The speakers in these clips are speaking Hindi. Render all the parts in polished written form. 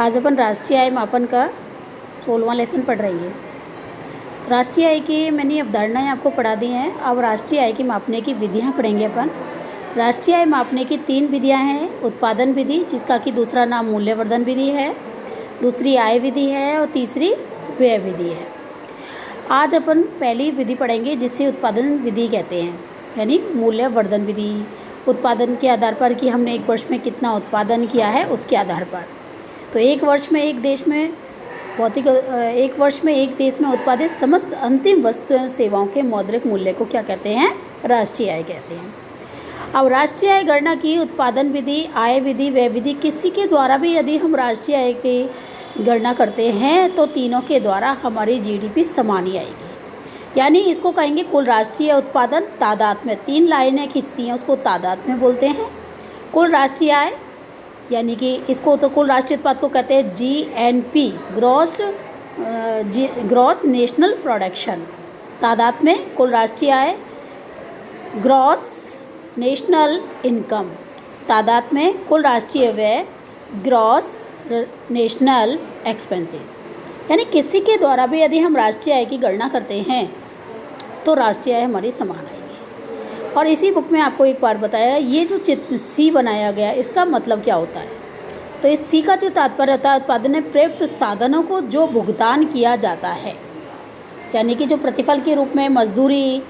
आज अपन राष्ट्रीय आय मापन का 16वां लेसन पढ़ रहे हैं। राष्ट्रीय आय की मैंने अवधारणाएं आपको पढ़ा दी हैं। अब राष्ट्रीय आय की मापने की विधियां पढ़ेंगे अपन। राष्ट्रीय आय मापने की 3 विधियां हैं। उत्पादन विधि, जिसका कि दूसरा नाम मूल्यवर्धन विधि है, दूसरी आय विधि है और तीसरी व्यय विधि है। आज अपन पहली विधि पढ़ेंगे जिसे उत्पादन विधि कहते हैं, यानी मूल्यवर्धन विधि। उत्पादन के आधार पर कि हमने एक वर्ष में कितना उत्पादन किया है उसके आधार पर। तो एक वर्ष में एक देश में उत्पादित समस्त अंतिम वस्तु एवं सेवाओं के मौद्रिक मूल्य को क्या कहते हैं? राष्ट्रीय आय कहते हैं। अब राष्ट्रीय आय गणना की उत्पादन विधि, आय विधि, व्यय विधि किसी के द्वारा भी यदि हम राष्ट्रीय आय की गणना करते हैं तो तीनों के द्वारा हमारी जीडीपी समान ही आएगी। यानी इसको कहेंगे कुल राष्ट्रीय उत्पादन तादाद में। 3 लाइनें खींचती हैं उसको तादाद में बोलते हैं। कुल राष्ट्रीय आय यानी कि इसको तो कुल राष्ट्रीय उत्पाद को कहते हैं GNP, ग्रॉस नेशनल प्रोडक्शन। तादाद में कुल राष्ट्रीय आय, ग्रॉस नेशनल इनकम। तादाद में कुल राष्ट्रीय व्यय, ग्रॉस नेशनल एक्सपेंसेस। यानी किसी के द्वारा भी यदि हम राष्ट्रीय आय की गणना करते हैं तो राष्ट्रीय आय हमारी समान आएगी। और इसी बुक में आपको एक बार बताया, ये जो चित्र सी बनाया गया इसका मतलब क्या होता है। तो इस सी का जो तात्पर्य होता है, उत्पादन में प्रयुक्त साधनों को जो भुगतान किया जाता है, यानी कि जो प्रतिफल के रूप में मजदूरी,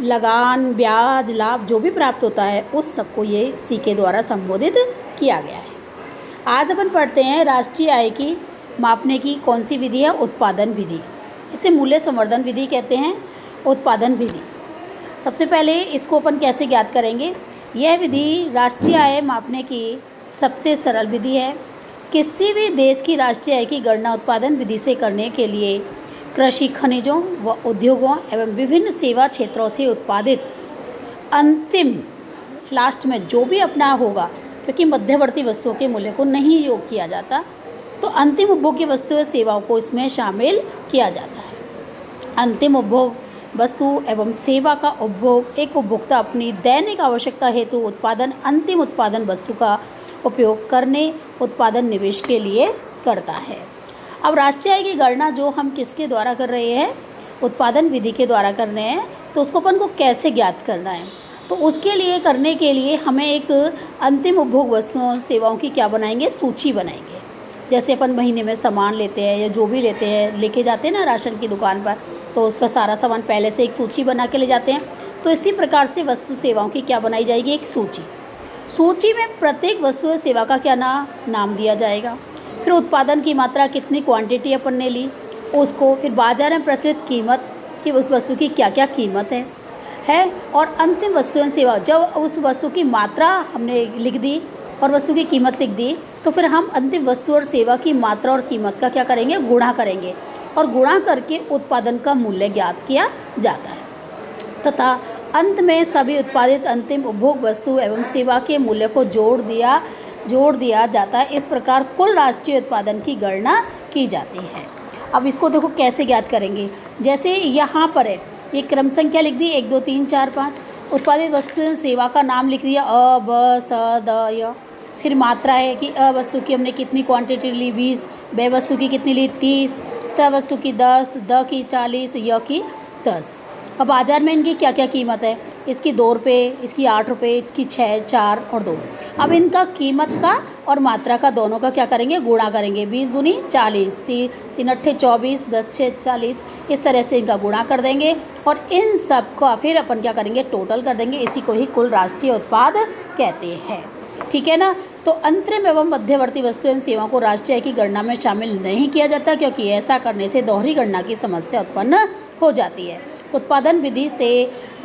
लगान, ब्याज, लाभ जो भी प्राप्त होता है उस सबको ये सी के द्वारा संबोधित किया गया है। आज अपन पढ़ते हैं राष्ट्रीय आय की मापने की कौन सी विधि है? उत्पादन विधि। इसे मूल्य संवर्धन विधि कहते हैं। उत्पादन विधि सबसे पहले इसको अपन कैसे ज्ञात करेंगे? यह विधि राष्ट्रीय आय मापने की सबसे सरल विधि है। किसी भी देश की राष्ट्रीय आय की गणना उत्पादन विधि से करने के लिए कृषि, खनिजों व उद्योगों एवं विभिन्न सेवा क्षेत्रों से उत्पादित अंतिम लास्ट में जो भी अपना होगा, क्योंकि मध्यवर्ती वस्तुओं के मूल्य को नहीं योग किया जाता, तो अंतिम उपभोग की वस्तुएं सेवाओं को इसमें शामिल किया जाता है। अंतिम उपभोग वस्तु एवं सेवा का उपभोग एक उपभोक्ता अपनी दैनिक आवश्यकता हेतु उत्पादन अंतिम उत्पादन वस्तु का उपयोग करने उत्पादन निवेश के लिए करता है। अब राष्ट्रीय आय की गणना जो हम किसके द्वारा कर रहे हैं? उत्पादन विधि के द्वारा कर रहे हैं। तो उसको अपन को कैसे ज्ञात करना है? तो उसके लिए करने के लिए हमें एक अंतिम उपभोग वस्तुओं सेवाओं की क्या बनाएंगे? सूची बनाएंगे। जैसे अपन महीने में सामान लेते हैं या जो भी लेते हैं, लेके जाते हैं ना राशन की दुकान पर, तो उस पर सारा सामान पहले से एक सूची बना के ले जाते हैं। तो इसी प्रकार से वस्तु सेवाओं की क्या बनाई जाएगी? एक सूची। सूची में प्रत्येक वस्तु सेवा का क्या नाम दिया जाएगा। फिर उत्पादन की मात्रा, कितनी क्वांटिटी अपन ने ली उसको, फिर बाजार में प्रचलित कीमत कि उस वस्तु की क्या क्या कीमत है। और अंतिम वस्तु एवं सेवा, जब उस वस्तु की मात्रा हमने लिख दी और वस्तु की कीमत लिख दी, तो फिर हम अंतिम वस्तु और सेवा की मात्रा और कीमत का क्या करेंगे? गुणा करेंगे। और गुणा करके उत्पादन का मूल्य ज्ञात किया जाता है तथा अंत में सभी उत्पादित अंतिम उपभोग वस्तु एवं सेवा के मूल्य को जोड़ दिया जाता है। इस प्रकार कुल राष्ट्रीय उत्पादन की गणना की जाती है। अब इसको देखो कैसे ज्ञात करेंगे। जैसे यहाँ पर है, ये क्रम संख्या लिख दी 1 2 3 4 5। उत्पादित वस्तु सेवा का नाम लिख दिया अ, ब, स, द, य। फिर मात्रा है कि अ वस्तु की हमने कितनी क्वांटिटी ली 20, ब वस्तु की कितनी ली 30, स वस्तु की 10, द की 40, य की 10। अब बाजार में इनकी क्या क्या कीमत है? इसकी 2 रुपये, इसकी 8 रुपये, इसकी 6, 4 और 2। अब इनका कीमत का और मात्रा का दोनों का क्या करेंगे? गुणा करेंगे। 20 दूनी 40, 3 अट्ठे 24, 10 6 40। इस तरह से इनका गुणा कर देंगे और इन सब का फिर अपन क्या करेंगे? टोटल कर देंगे। इसी को ही कुल राष्ट्रीय उत्पाद कहते हैं। ठीक है ना। तो अंतरिम एवं मध्यवर्ती वस्तु एवं सेवाओं को राष्ट्रीय आय की गणना में शामिल नहीं किया जाता, क्योंकि ऐसा करने से दोहरी गणना की समस्या उत्पन्न हो जाती है। उत्पादन विधि से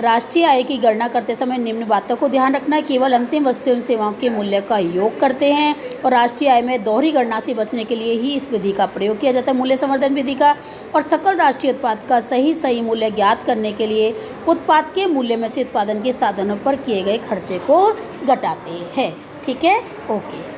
राष्ट्रीय आय की गणना करते समय निम्न बातों को ध्यान रखना है। केवल अंतिम वस्तु एवं सेवाओं के मूल्य का योग करते हैं और राष्ट्रीय आय में दोहरी गणना से बचने के लिए ही इस विधि का प्रयोग किया जाता है, मूल्य संवर्धन विधि का। और सकल राष्ट्रीय उत्पाद का सही मूल्य ज्ञात करने के लिए उत्पाद के मूल्य में से उत्पादन के साधनों पर किए गए खर्चे को घटाते हैं। ठीक है, ओके।